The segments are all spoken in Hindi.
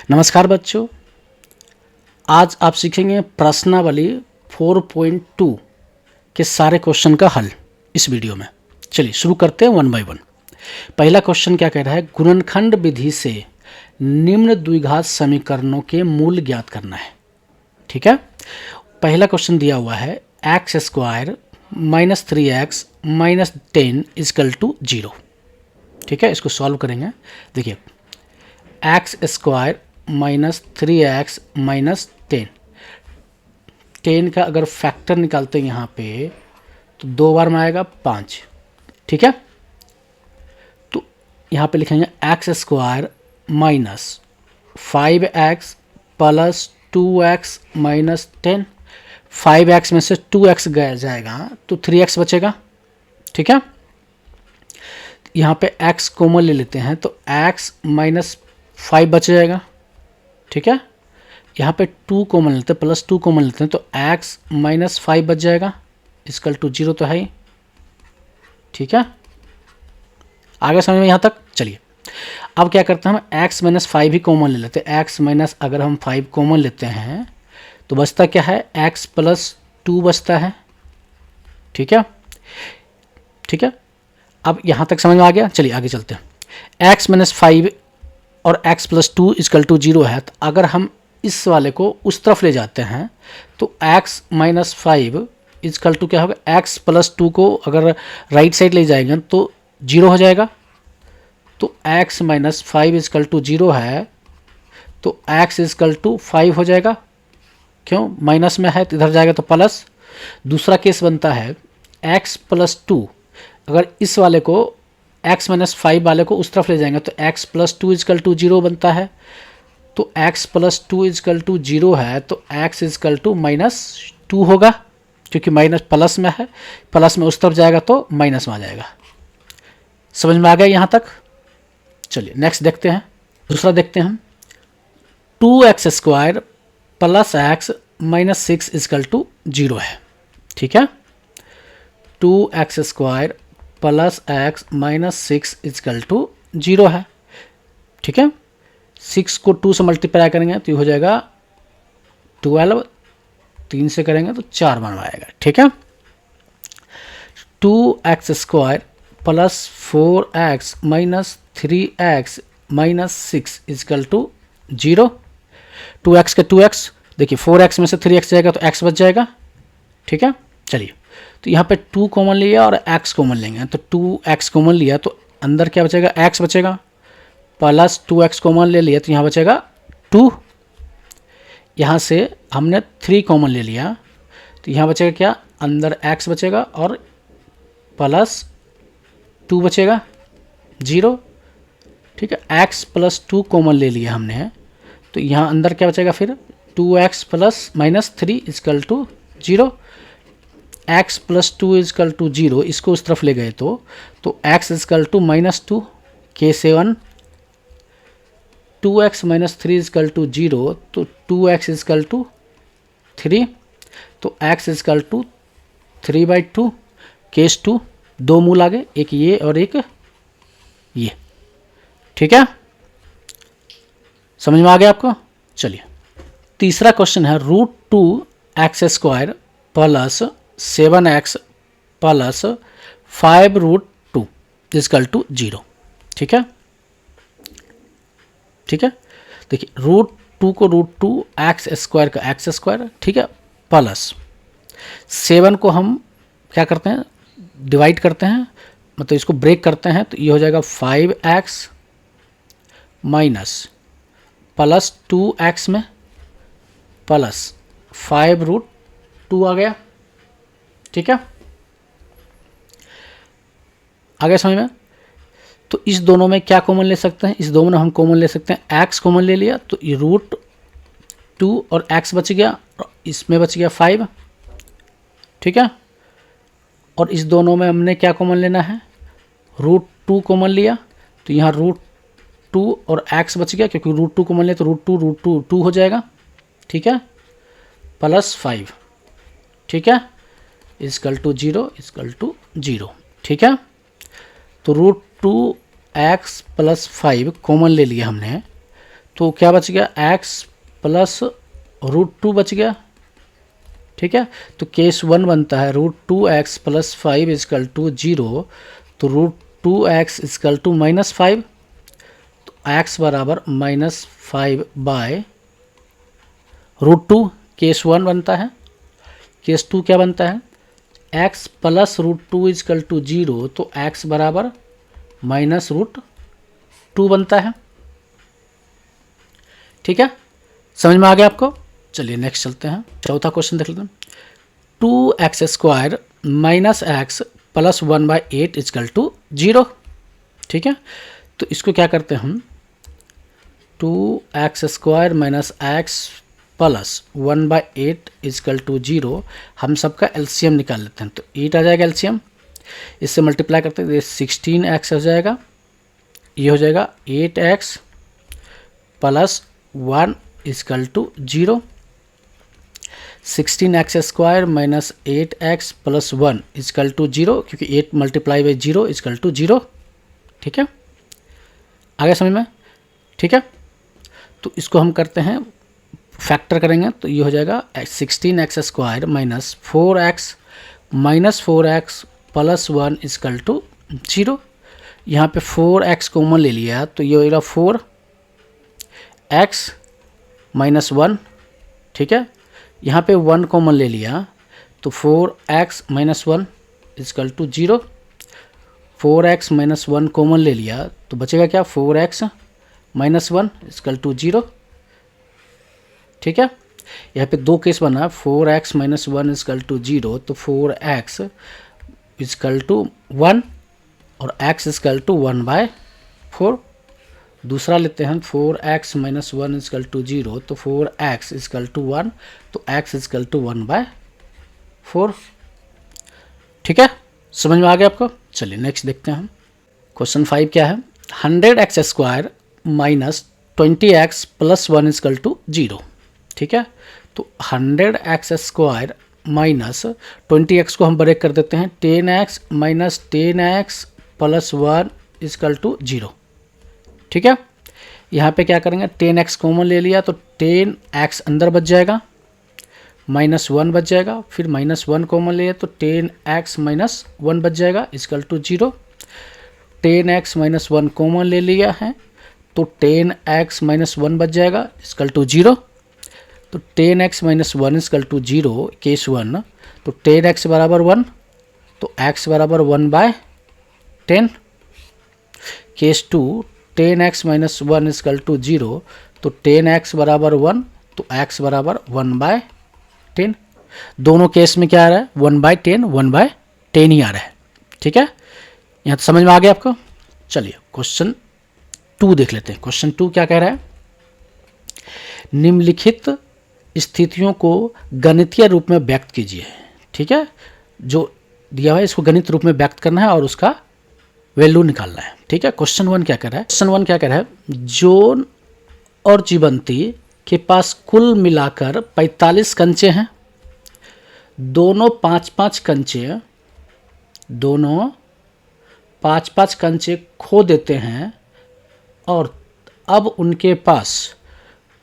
नमस्कार बच्चों, आज आप सीखेंगे प्रश्नावली 4.2 के सारे क्वेश्चन का हल इस वीडियो में। चलिए शुरू करते हैं वन बाय वन। पहला क्वेश्चन क्या कह रहा है, गुणनखंड विधि से निम्न द्विघात समीकरणों के मूल ज्ञात करना है। ठीक है, पहला क्वेश्चन दिया हुआ है x square minus 3x minus 10 equal to 0। ठीक है, इसको सॉल्व करेंगे। देखिए, x square minus 3x minus 10 का अगर फैक्टर निकालते हैं यहाँ पे तो 2 बार में आएगा 5। ठीक है, तो यहाँ पे लिखेंगे x square minus 5x plus 2x minus 10। 5x में से 2x गया जाएगा तो 3x बचेगा। ठीक है, यहाँ पे x कॉमन ले लेते हैं तो x माइनस 5 बच जाएगा। ठीक है, यहाँ पे 2 कॉमन लेते हैं, प्लस 2 कॉमन लेते हैं तो x माइनस 5 बच जाएगा, इक्वल टू 0 तो है ही। ठीक है, आगे समझ में यहाँ तक। चलिए अब क्या करते हैं, हम x माइनस 5 ही कॉमन ले लेते हैं। x माइनस अगर हम 5 कॉमन लेते हैं तो बचता क्या है, x प्लस 2 बचता है। ठीक है, ठीक है, अब यहाँ तक समझ में आ गया। चलिए आगे चलते हैं। x माइनस 5 और x प्लस 2 इक्वल टू 0 है, तो अगर हम इस वाले को उस तरफ ले जाते हैं तो x माइनस 5 इक्वल टू क्या होगा, x प्लस 2 को अगर राइट साइड ले जाएंगे तो 0 हो जाएगा। तो x माइनस 5 इक्वल टू 0 है तो x इक्वल टू 5 हो जाएगा। क्यों, माइनस में है तो इधर जाएगा तो प्लस। दूसरा केस बनता है x प्लस 2, अगर इस वाले को x माइनस 5 वाले को उस तरफ ले जाएंगे तो x प्लस 2 इजकल टू 0 बनता है। तो x प्लस 2 इजकल टू 0 है तो x इजकल टू माइनस 2 होगा, क्योंकि माइनस प्लस में है, प्लस में उस तरफ जाएगा तो माइनस में आ जाएगा। समझ में आ गया यहाँ तक। चलिए नेक्स्ट देखते हैं। दूसरा देखते हैं, 2x square plus x minus 6 equal to 0 है। ठीक है, 2x square plus x minus 6 equal to 0 है। ठीक है, 6 को 2 से मल्टीप्लाई करेंगे तो ये हो जाएगा 12, 3 से करेंगे तो 4 बन आएगा। ठीक है, 2x square plus 4x minus 3x minus 6 equal to 0। 2x का 2x, देखिए 4x में से 3x जाएगा तो x बच जाएगा। ठीक है, चलिए तो यहाँ पे 2 कॉमन लिया और x कॉमन लेंगे तो 2x कॉमन लिया तो अंदर क्या बचेगा, x बचेगा, प्लस 2x कॉमन ले लिया तो यहाँ बचेगा 2। यहाँ से हमने 3 कॉमन ले लिया तो यहाँ बचेगा क्या, अंदर x बचेगा और प्लस 2 बचेगा 0। ठीक है, x प्लस 2 कॉमन ले लिया हमने तो यहाँ अंदर क्या बचेगा फिर 2x plus minus 3 equal to 0। x plus 2 equal to 0, इसको उस तरफ ले गए तो x equal to minus 2 K7। 2x minus 3 equal to 0 तो 2x इजकल टू 3, तो x इजकल टू 3/2 केस 2। 2 मूल आ गए, एक ये और एक ये। ठीक है, समझ में आ गया आपको। चलिए तीसरा क्वेश्चन है, √2x square plus 7x plus 5√2 equal to 0। ठीक है, ठीक है, देखिए √2 को √2 x स्क्वायर का x स्क्वायर, ठीक है, प्लस 7 को हम क्या करते हैं, डिवाइड करते हैं, मतलब इसको ब्रेक करते हैं तो ये हो जाएगा 5x माइनस प्लस 2x में प्लस 5√2 आ गया। ठीक है, आगे समझ में। तो इस दोनों में क्या कॉमन ले सकते हैं, इस दोनों में हम कॉमन ले सकते हैं, x कॉमन ले लिया तो ये √2 और x बच गया और इसमें बच गया 5। ठीक है, और इस दोनों में हमने क्या कॉमन लेना है, √2 कॉमन लिया तो यहाँ √2 और x बच गया, क्योंकि √2 कॉमन लिया तो √2 2 हो जाएगा। ठीक है, प्लस 5। ठीक है, इजकल टू 0 इजकल टू 0। ठीक है, तो √2x प्लस 5 कॉमन ले लिया हमने तो क्या बच गया, x प्लस √2 बच गया। ठीक है, तो केस 1 बनता है √2x प्लस 5 इजकल टू 0, तो √2x इजकल टू -5, तो x बराबर -5/√2 केस 1 बनता है। केस 2 क्या बनता है, x प्लस √2 इजकल टू 0, तो x बराबर -√2 बनता है। ठीक है, समझ में आ गया आपको। चलिए नेक्स्ट चलते हैं, चौथा क्वेश्चन देख लेते हैं। 2x² minus x plus 1/8 equal to 0। ठीक है, तो इसको क्या करते हैं हम, 2x² minus x plus 1/8 equal to 0, हम सबका एलसीएम निकाल लेते हैं। तो 8 आ जाएगा एलसीएम, इससे मल्टीप्लाई करते हैं, 16x हो जाएगा, ये हो जाएगा 8x plus 1 equal to 0। 16x² minus 8x plus 1 equal to 0, क्योंकि 8 मल्टीप्लाई बाई 0 इजकल टू 0। ठीक है, आगे समझ में। ठीक है, तो इसको हम करते हैं, फैक्टर करेंगे, तो ये हो जाएगा 16x² minus 4x plus 1 equal to 0। यहाँ पे 4x कॉमन ले लिया, तो ये होगा 4x माइनस 1। ठीक है, यहाँ पे 1 कॉमन ले लिया, तो 4x minus 1 equal to 0। 4x minus 1 common ले लिया, तो बचेगा क्या, 4x माइनस 1 इजकल टू 0। ठीक है, यहाँ पे दो केस बना, 4x माइनस 1 इजकल टू 0, तो 4x इजकल टू 1 और x इजकल टू 1/4। दूसरा लेते हैं, 4x माइनस 1 इजकल टू 0, तो 4x इजकल टू 1, तो x इजकल टू 1/4। ठीक है, समझ में आ गया आपको। चलिए नेक्स्ट देखते हैं हम। क्वेश्चन 5 क्या है, 100x² minus 20x plus 1 equal to 0। ठीक है, तो 100x² माइनस 20x को हम ब्रेक कर देते हैं, 10x minus 10x plus 1 equal to 0। ठीक है, यहाँ पे क्या करेंगे, 10x कॉमन ले लिया, तो 10x अंदर बच जाएगा, माइनस 1 बच जाएगा, फिर माइनस 1 कॉमन ले लिया, तो 10x माइनस 1 बच जाएगा is equal to 0। 10x minus 1 common ले लिया है, तो 10x माइनस 1 बच जाएगा इजकल टू 0। तो 10x minus 1 equal to 0 case 1, तो 10x बराबर 1, तो x बराबर 1/10। Case 2, 10x minus 1 equal to 0, तो 10x बराबर 1, तो x बराबर 1/10। दोनों केस में क्या आ रहा है, 1/10 1/10 ही आ रहा है। ठीक है, यहाँ तो समझ में आ गया आपको। चलिए क्वेश्चन 2 देख लेते हैं। क्वेश्चन 2 क्या कह रहा है, निम्नलिखित स्थितियों को गणितीय रूप में व्यक्त कीजिए। ठीक है, जो दिया हुआ है इसको गणित रूप में व्यक्त करना है और उसका वैल्यू निकालना है। ठीक है, क्वेश्चन 1 क्या कर रहा है, क्वेश्चन 1 क्या कह रहा है, जोन और जीवंती के पास कुल मिलाकर 45 कंचे हैं। दोनों 5-5 कंचे खो देते हैं और अब उनके पास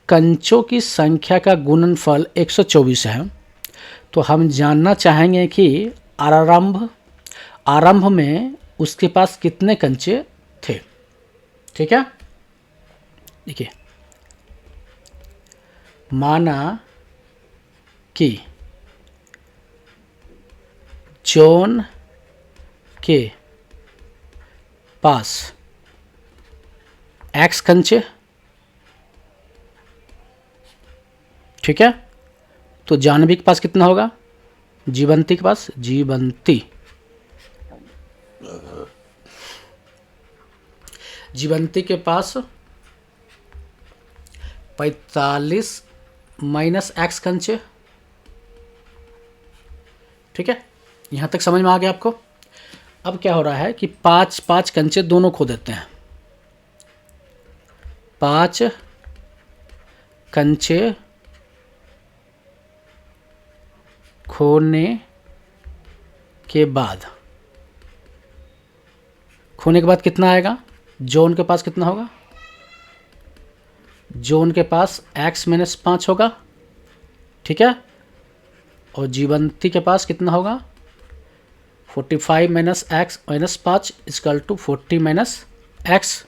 कंचों की संख्या का गुणनफल 124 है। तो हम जानना चाहेंगे कि आरंभ में उसके पास कितने कंचे थे। ठीक है, देखिए, माना कि जॉन के पास x कंचे, ठीक है, तो जानवी के पास कितना होगा, जीवंती के पास, जीवंती के पास 45 माइनस x कंचे। ठीक है, यहाँ तक समझ में आ गया आपको। अब क्या हो रहा है कि 5-5 कंचे दोनों खो देते हैं। 5 कंचे खोने के बाद कितना आएगा, जॉन के पास कितना होगा, जोन के पास x माइनस 5 होगा, ठीक है, और जीवंती के पास कितना होगा 45 minus x minus 5 equal to 40 minus x,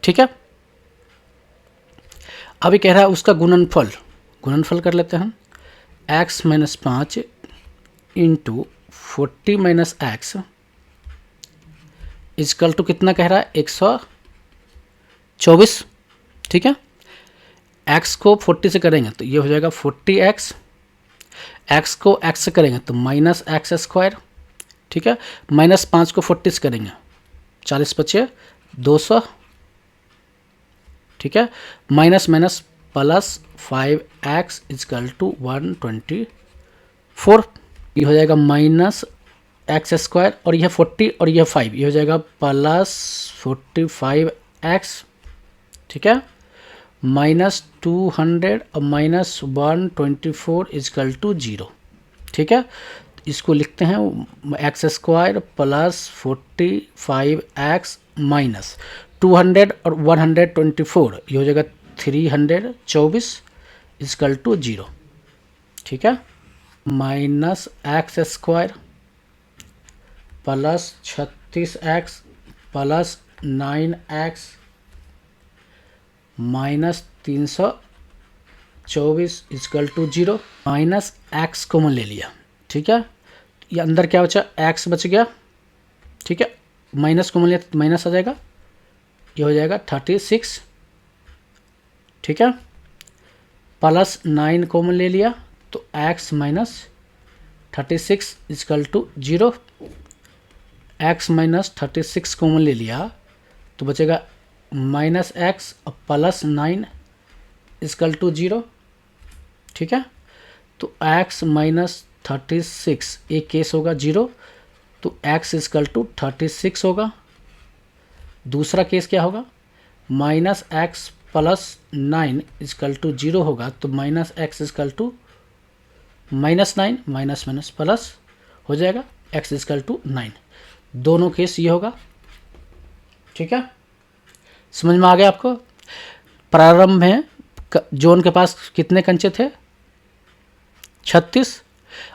ठीक है। अभी कह रहा है उसका गुणनफल, गुणनफल कर लेते हैं हम, x minus 5 into 40 minus x equal to कितना कह रहा है 124, ठीक है। x को 40 से करेंगे तो ये हो जाएगा 40x, x को x से करेंगे तो माइनस एक्स स्क्वायर, ठीक है, माइनस 5 को 40 से करेंगे 40 बचे 200, ठीक है, minus minus plus 5x equal to 124, ये हो जाएगा माइनस एक्स स्क्वायर और यह 40 और यह 5, ये हो जाएगा प्लस 45x, ठीक है, माइनस 200 और माइनस 124 इजकल टू 0, ठीक है। इसको लिखते हैं x square plus 45x minus 200 और 124, ये हो जाएगा 324 इजकल टू 0, ठीक है, minus x square plus 36x plus 9x minus 324 equal to 0, minus x common ले लिया, ठीक है, ये अंदर क्या बचा x बच गया, ठीक है, माइनस कॉमन लिया तो माइनस आ जाएगा, ये हो जाएगा 36, ठीक है, प्लस 9 कॉमन ले लिया तो x minus 36 equal to 0, x minus 36 common ले लिया तो बचेगा माइनस एक्स और प्लस 9 इजकल टू 0, ठीक है। तो x माइनस 36 एक केस होगा 0, तो x इजकल टू 36 होगा। दूसरा केस क्या होगा, minus x plus 9 equal to 0 होगा, तो minus x equal to minus 9, minus minus plus हो जाएगा x इजकल टू 9, दोनों केस ये होगा, ठीक है। समझ में आ गया आपको। प्रारंभ में जोन के पास कितने कंचे थे 36,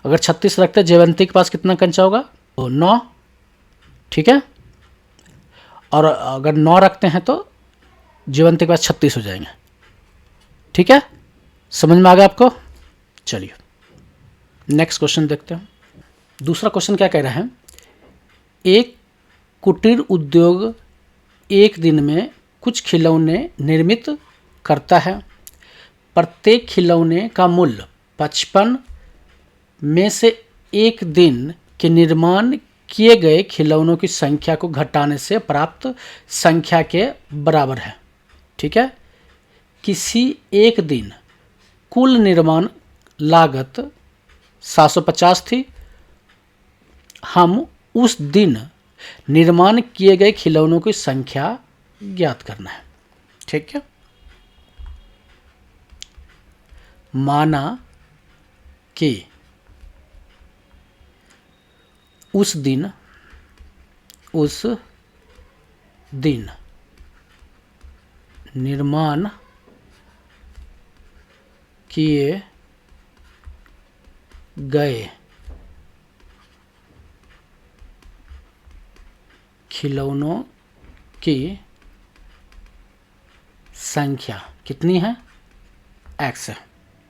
अगर 36 रखते जयवंती के पास कितना कंचा होगा तो 9, ठीक है, और अगर 9 रखते हैं तो जयवंती के पास 36 हो जाएंगे, ठीक है। समझ में आ गया आपको। चलिए नेक्स्ट क्वेश्चन देखते हैं। दूसरा क्वेश्चन क्या कह रहा है, एक कुटीर उद्योग एक दिन में कुछ खिलौने निर्मित करता है, प्रत्येक खिलौने का मूल्य 55 में से एक दिन के निर्माण किए गए खिलौनों की संख्या को घटाने से प्राप्त संख्या के बराबर है, ठीक है। किसी एक दिन कुल निर्माण लागत 750 थी, हम उस दिन निर्माण किए गए खिलौनों की संख्या ज्ञात करना है, ठीक है। माना कि उस दिन निर्माण किए गए खिलौनों की संख्या कितनी है x है।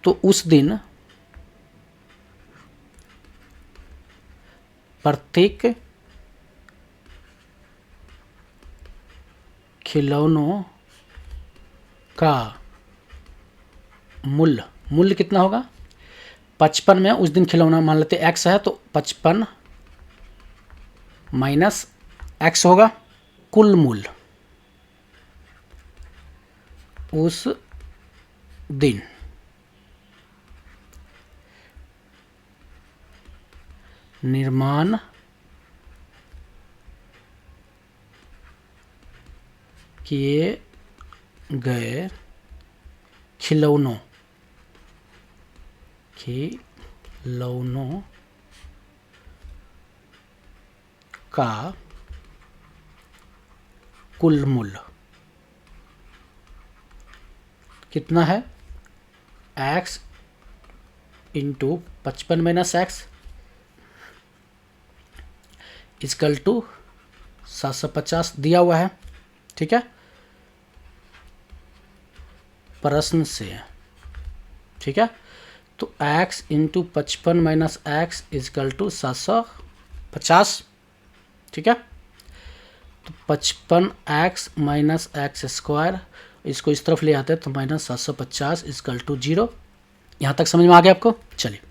तो उस दिन प्रत्येक खिलौनों का मूल्य कितना होगा 55 में उस दिन खिलौना मान लेते x है तो 55 माइनस x होगा कुल मूल्य उस दिन निर्माण किए गए खिलौनों का कुल मूल्य कितना है, x into 55 minus x equal to 750 दिया हुआ है, ठीक है, प्रश्न से, ठीक है। तो x into 55 minus x equal to 750, ठीक है। तो 55x माइनस एक्स स्क्वायर, इसको इस तरफ ले आते हैं तो माइनस 750 इजकल टू 0। यहाँ तक समझ में आ गया आपको? चलिए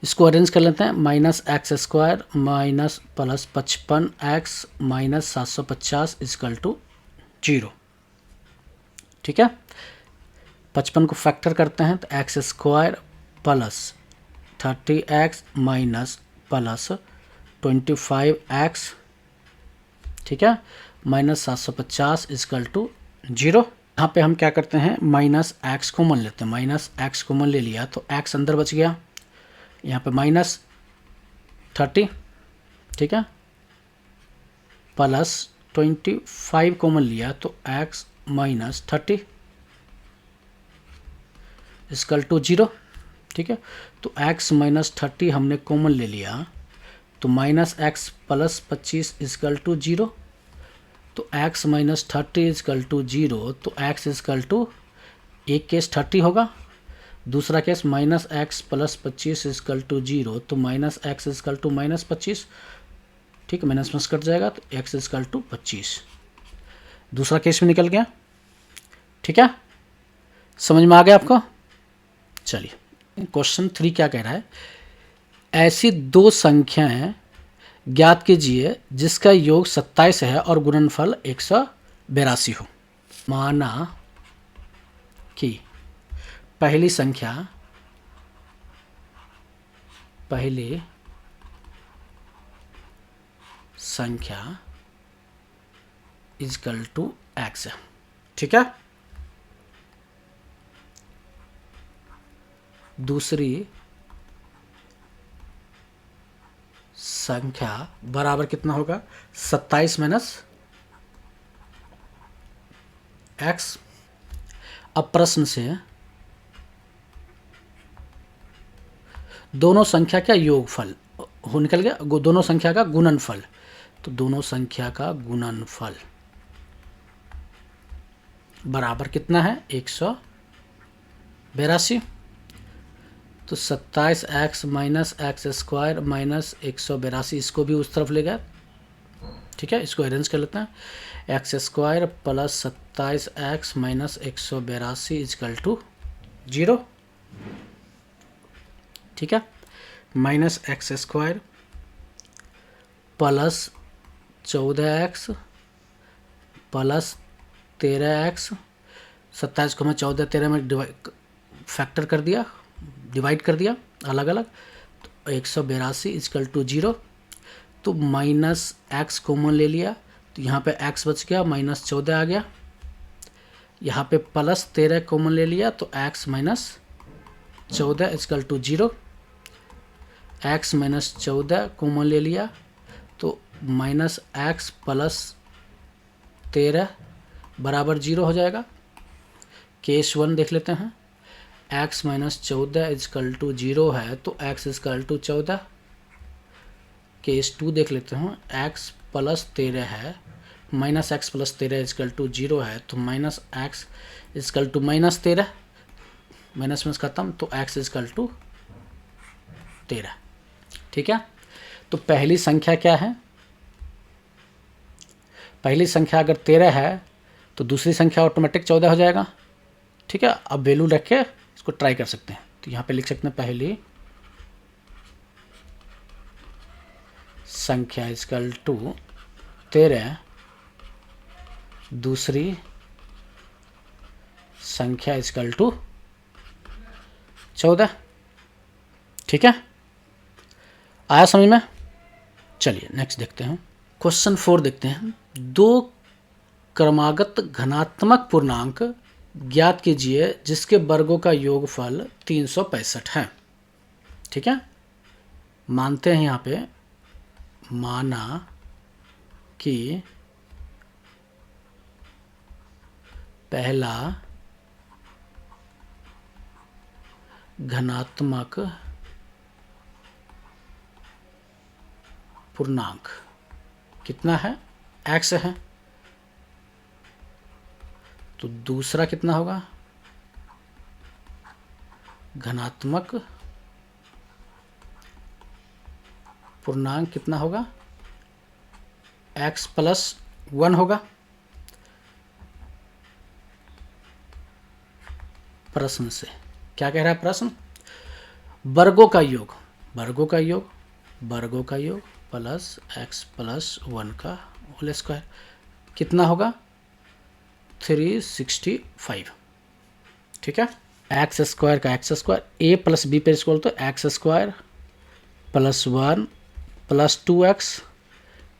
इसको अरेंज कर लेते हैं। Minus x square minus plus 55x minus 750 equal to 0, ठीक है। 55 को फैक्टर करते हैं तो x square plus 30x minus plus 25x, ठीक है, माइनस 750 इजकल टू 0। यहाँ पे हम क्या करते हैं, माइनस एक्स कॉमन लेते हैं। माइनस एक्स कॉमन ले लिया तो एक्स अंदर बच गया, यहाँ पे माइनस 30, ठीक है, प्लस 25 कॉमन लिया तो एक्स माइनस 30 इजकल टू 0, ठीक है। तो x माइनस 30 हमने कॉमन ले लिया तो minus x plus 25 equal to 0। तो x माइनस 30 इजकल टू 0, तो x इजकल टू, एक केस 30 होगा, दूसरा case minus x plus 25 equal to 0, तो minus x equal to minus 25, ठीक है, माइनस माइनस कट जाएगा तो x इजकल टू 25, दूसरा केस में निकल गया, ठीक है। समझ में आ गया आपको? चलिए क्वेश्चन 3 क्या कह रहा है, ऐसी दो संख्याएं ज्ञात कीजिए जिसका योग 27 है और गुणनफल 182 हो। माना कि पहली संख्या इजकल टू x है, ठीक है। दूसरी संख्या बराबर कितना होगा, 27 माइनस एक्स। अब प्रश्न से दोनों संख्या का योगफल हो निकल गया, दोनों संख्या का गुणनफल, तो दोनों संख्या का गुणनफल बराबर कितना है, 182। तो 27x minus x square minus 182, इसको भी उस तरफ ले गए, ठीक है। इसको अरेंज कर लेते हैं, x square plus 27x minus 182 equal to 0, ठीक है, minus x square plus 14x plus 13x, 27 को मैं 14 13 में फैक्टर कर दिया, डिवाइड कर दिया अलग अलग, तो 182 इजकल टू 0। तो माइनस एक्स कॉमन ले लिया तो यहाँ पे x बच गया, माइनस 14 आ गया, यहाँ पे प्लस 13 कॉमन ले लिया तो x minus 14 equal to 0, x minus 14 common ले लिया तो माइनस एक्स प्लस 13 बराबर 0 हो जाएगा। केस 1 देख लेते हैं, x माइनस 14 इजकल टू 0 है तो x इजकल टू 14। केस 2 देख लेते हैं, x प्लस 13 है, minus x plus 13 equal to 0 है तो minus x equal to minus 13, minus minus खत्म, तो x इजकल टू 13, ठीक है। तो पहली संख्या क्या है, पहली संख्या अगर 13 है तो दूसरी संख्या ऑटोमेटिक 14 हो जाएगा, ठीक है। अब वैल्यू रख के इसको ट्राई कर सकते हैं, तो यहाँ पे लिख सकते हैं पहली संख्या इजकल टू 13, दूसरी संख्या इजकल टू 14, ठीक है। आया समझ में? चलिए नेक्स्ट देखते हैं, क्वेश्चन 4 देखते हैं। दो क्रमागत घनात्मक पूर्णांक ज्ञात कीजिए जिसके वर्गों का योगफल 365 है, ठीक है। मानते हैं यहाँ पे, माना कि पहला घनात्मक पूर्णांक कितना है, x है। तो दूसरा कितना होगा, घनात्मक पूर्णांक कितना होगा, x+1 होगा। प्रश्न से क्या कह रहा है प्रश्न, वर्गों का योग, वर्गों का योग, वर्गों का योग प्लस x+1 का होल स्क्वायर कितना होगा, 365। ठीक है, एक्स स्क्वायर का x square, a plus b पर स्क्वायर तो x² +1 + 2x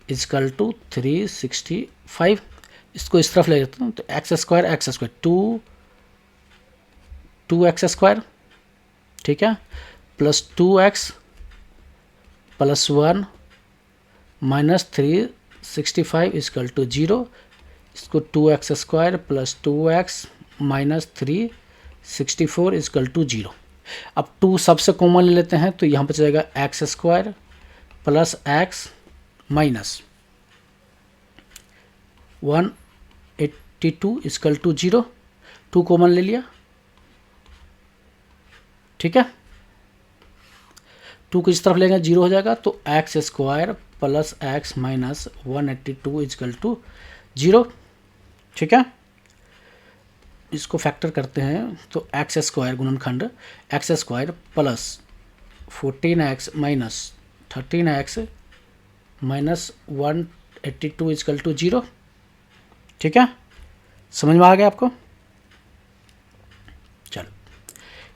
इजकल टू 365। इसको इस तरफ ले जाता हूँ तो x² 2x², ठीक है, प्लस 2x +1 -365 इजकल टू 0। इसको 2x² + 2x -364 इजकल टू 0। अब 2 सबसे कॉमन ले लेते हैं तो यहाँ पर जाएगा x² + x -182 equal to 0। 2 common ले लिया, ठीक है, 2 को इस तरफ लेंगे 0 हो जाएगा तो x² + x -182 इजकल टू 0। ठीक है, इसको फैक्टर करते हैं तो x² गुणनखंड x² + 14x -13x -182 equal to 0। ठीक है, समझ में आ गया आपको। चलो,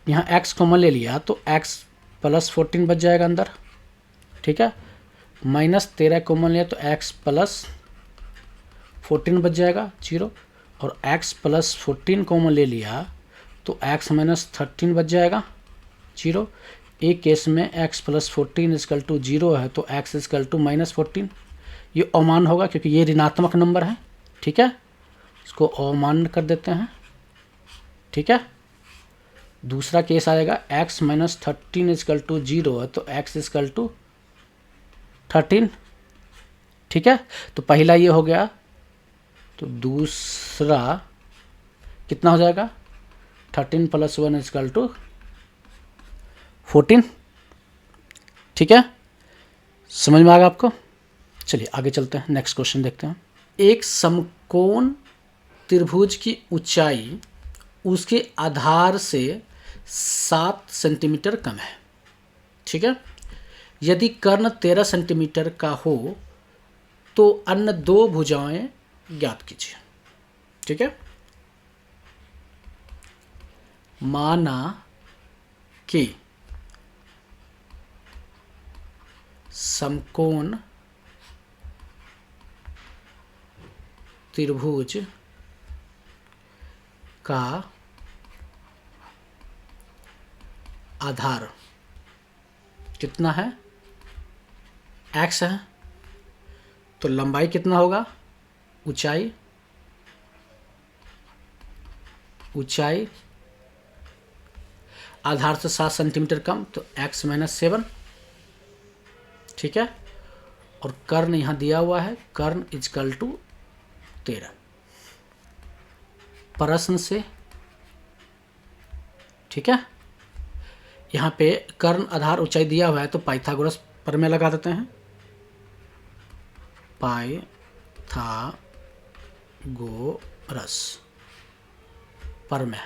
यहाँ x कॉमन ले लिया तो x + 14 बच जाएगा अंदर। ठीक है, -13 कॉमन लिया तो x + 14 बच जाएगा 0, और x + 14 कॉमन ले लिया तो x -13 बच जाएगा 0। एक केस में x + 14 इजकल टू 0 है तो x इजकल टू -14। ये अमान होगा क्योंकि ये ऋणात्मक नंबर है। ठीक है, इसको अमान कर देते हैं। ठीक है, दूसरा केस आएगा x -13 इजकल टू 0 है तो x इजकल टू 13। ठीक है, तो पहला ये हो गया, तो दूसरा कितना हो जाएगा, 13 + 1 इजकल टू 14। ठीक है, समझ में आ गया आपको। चलिए आगे चलते हैं, नेक्स्ट क्वेश्चन देखते हैं। एक समकोण त्रिभुज की ऊंचाई उसके आधार से 7 सेंटीमीटर कम है। ठीक है, यदि कर्ण 13 सेंटीमीटर का हो तो अन्य 2 भुजाएं ज्ञात कीजिए। ठीक है, माना कि समकोण त्रिभुज का आधार कितना है, x है, तो लंबाई कितना होगा, ऊंचाई आधार से 7 सेंटीमीटर कम तो x -7। ठीक है, और कर्ण यहाँ दिया हुआ है, कर्ण इजकल टू 13 प्रश्न से। ठीक है, यहाँ पे कर्ण आधार ऊंचाई दिया हुआ है तो पाइथागोरस प्रमेय लगा देते हैं। पाइथागोरस प्रमेय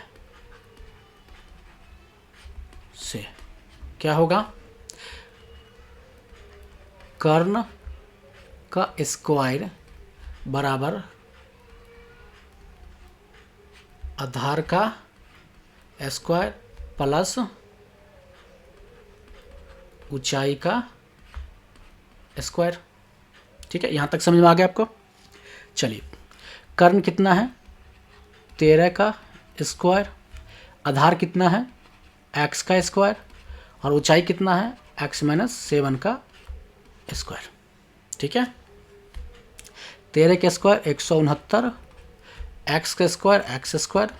से क्या होगा, कर्ण का स्क्वायर बराबर आधार का स्क्वायर प्लस ऊंचाई का स्क्वायर। ठीक है, यहाँ तक समझ में आ गया आपको। चलिए, कर्ण कितना है, 13 का स्क्वायर, आधार कितना है, x का स्क्वायर, और ऊंचाई कितना है, x -7 का स्क्वायर। ठीक है, 13 का स्क्वायर 169, x का square x square,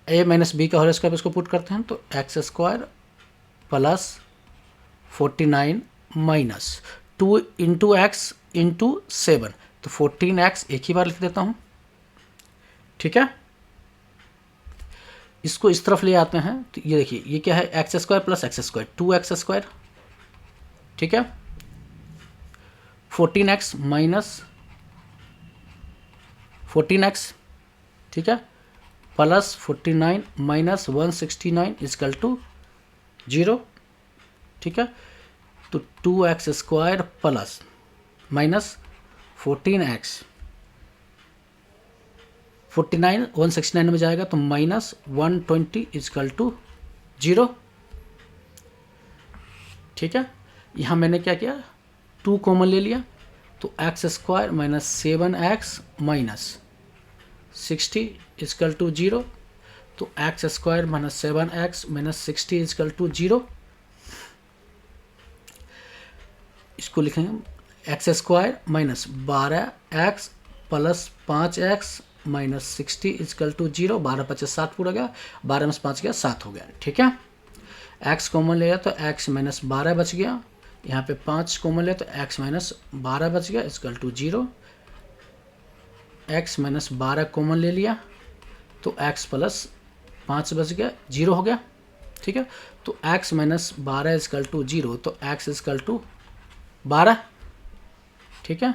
a minus b का होल स्क्वायर इसको पुट करते हैं तो x square plus 49 minus 2 into x into 7, तो 14x एक ही बार लिख देता हूँ, ठीक है। इसको इस तरफ ले आते हैं तो ये देखिए ये क्या है, x square plus x square 2x square, ठीक है। 14x माइनस 14x, ठीक है, प्लस 49 माइनस 169 इजकल टू 0, ठीक है। तो 2x square plus minus 14x 49 169 में जाएगा तो माइनस 120 इजकल टू 0, ठीक है। यहाँ मैंने क्या किया, 2 कॉमन ले लिया तो x square minus 7x minus 60 equal to 0, तो x square minus 7x minus 60 equal to 0। इसको लिखेंगे x square minus 12x plus 5x minus 60 equal to 0, 12 25 60 पूरा गया, 12 में 5 गया 7 हो गया, ठीक है। x कॉमन लिया तो x माइनस 12 बच गया, यहाँ पे 5 कॉमन लिया तो x माइनस 12 बच गया equal to 0, x minus 12 common ले लिया तो x प्लस 5 बच गया 0 हो गया, ठीक है। तो x माइनस 12 इजकल टू 0, तो x इजकल टू 12, ठीक है।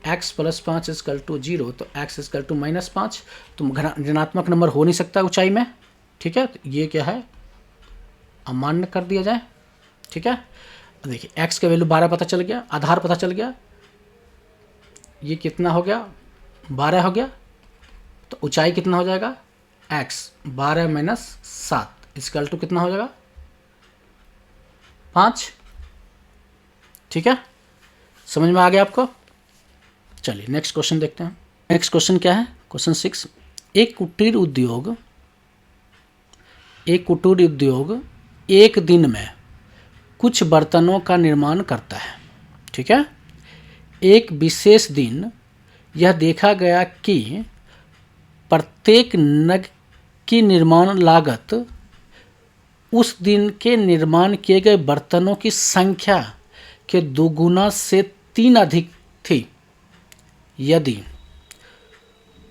x प्लस 5 इजकल टू 0, तो x इजकल टू माइनस 5, तो ऋणात्मक नंबर हो नहीं सकता ऊंचाई में, ठीक है। तो ये क्या है, अमान्य कर दिया जाए, ठीक है। देखिए x का वैल्यू 12 पता चल गया, आधार पता चल गया, ये कितना हो गया 12 हो गया, तो ऊंचाई कितना हो जाएगा x 12 माइनस 7 इजकल टू कितना हो जाएगा 5, ठीक है। समझ में आ गया आपको। चलिए नेक्स्ट क्वेश्चन देखते हैं। नेक्स्ट क्वेश्चन क्या है, क्वेश्चन 6, एक कुटीर उद्योग एक दिन में कुछ बर्तनों का निर्माण करता है, ठीक है। एक विशेष दिन यह देखा गया कि प्रत्येक नग की निर्माण लागत उस दिन के निर्माण किए गए बर्तनों की संख्या के 2 गुना से 3 अधिक थी। यदि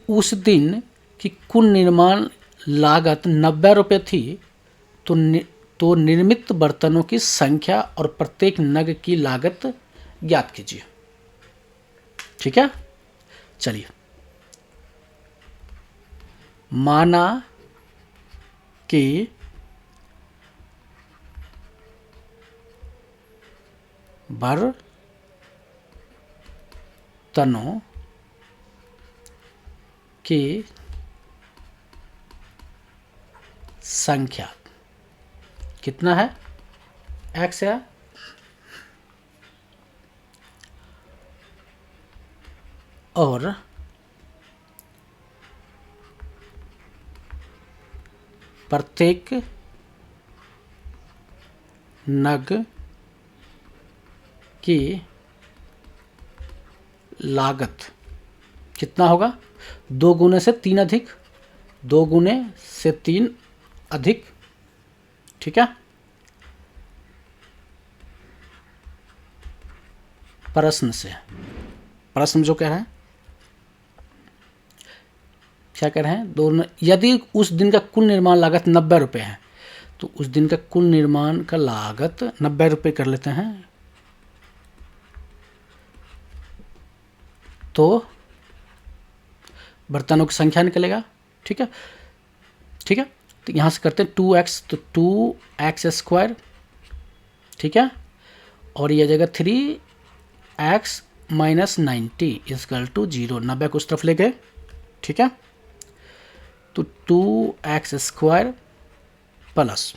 उस दिन की कुल निर्माण लागत 90 रुपये थी तो निर्मित बर्तनों की संख्या और प्रत्येक नग की लागत ज्ञात कीजिए, ठीक है। चलिए, माना कि बर्तनों की संख्या कितना है, x है, और प्रत्येक नग की लागत कितना होगा, 2 गुने से 3 अधिक, 2 गुने से 3 अधिक, ठीक है। प्रश्न जो कह रहे हैं, क्या कह रहे हैं, दोनों, यदि उस दिन का कुल निर्माण लागत 90 रुपये है तो उस दिन का कुल निर्माण का लागत 90 रुपये कर लेते हैं, तो बर्तनों की संख्या निकलेगा, ठीक है, ठीक है। तो यहाँ से करते हैं 2x, तो 2x स्क्वायर, ठीक है, और ये जगह 3x माइनस 90 इजकल टू 0, 90 को उस तरफ ले गए, ठीक है। तो 2x स्क्वायर प्लस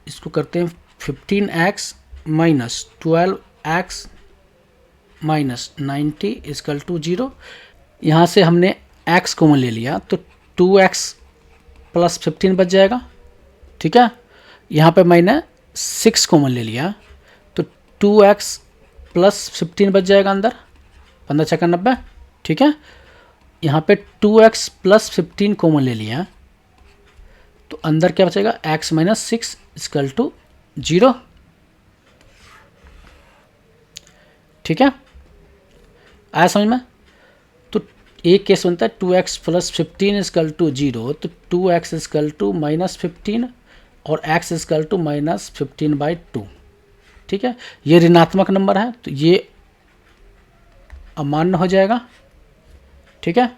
इसको करते हैं 15x minus 12x minus 90 is equal to 0। यहाँ से हमने x कॉमन ले लिया तो 2x प्लस 15 बच जाएगा, ठीक है। यहाँ पे मैंने 6 कॉमन ले लिया तो 2x प्लस 15 बच जाएगा अंदर, 15 छक्का 90, ठीक है। यहाँ पे 2x प्लस 15 कॉमन ले लिया, तो अंदर क्या बचेगा, x माइनस 6 इक्वल टू 0। ठीक है, आया समझ में। तो एक केस बनता है 2x प्लस 15 इक्वल टू 0, तो 2x इक्वल टू माइनस 15 और x इक्वल टू माइनस 15/2। ठीक है, ये ऋणात्मक नंबर है तो ये अमान्य हो जाएगा। ठीक है,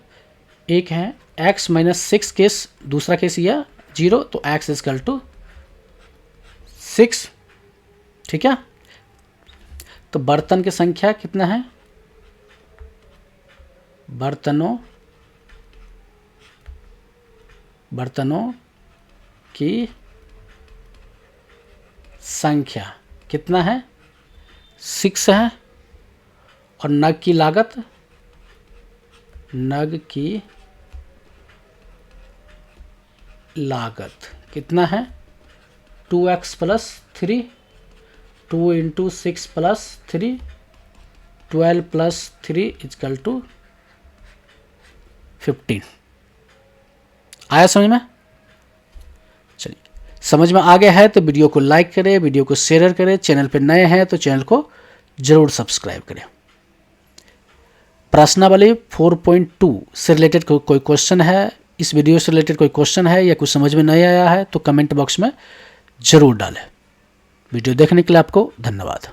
एक है x माइनस 6 केस, दूसरा केस ये 0, तो x इक्वल टू 6। ठीक है, तो बर्तन की संख्या कितना है, बर्तनों की संख्या कितना है, 6 है। और नग की लागत कितना है, 2x प्लस 3, 2 into 6 plus 3, 12 plus 3 equal to 15। आया समझ में। चलिए, समझ में आ गया है तो वीडियो को लाइक करें, वीडियो को शेयर करें, चैनल पर नए हैं तो चैनल को जरूर सब्सक्राइब करें। प्रश्नावली 4.2 से रिलेटेड कोई क्वेश्चन है, इस वीडियो से रिलेटेड कोई क्वेश्चन है या कुछ समझ में नहीं आया है तो कमेंट बॉक्स में जरूर डालें। वीडियो देखने के लिए आपको धन्यवाद।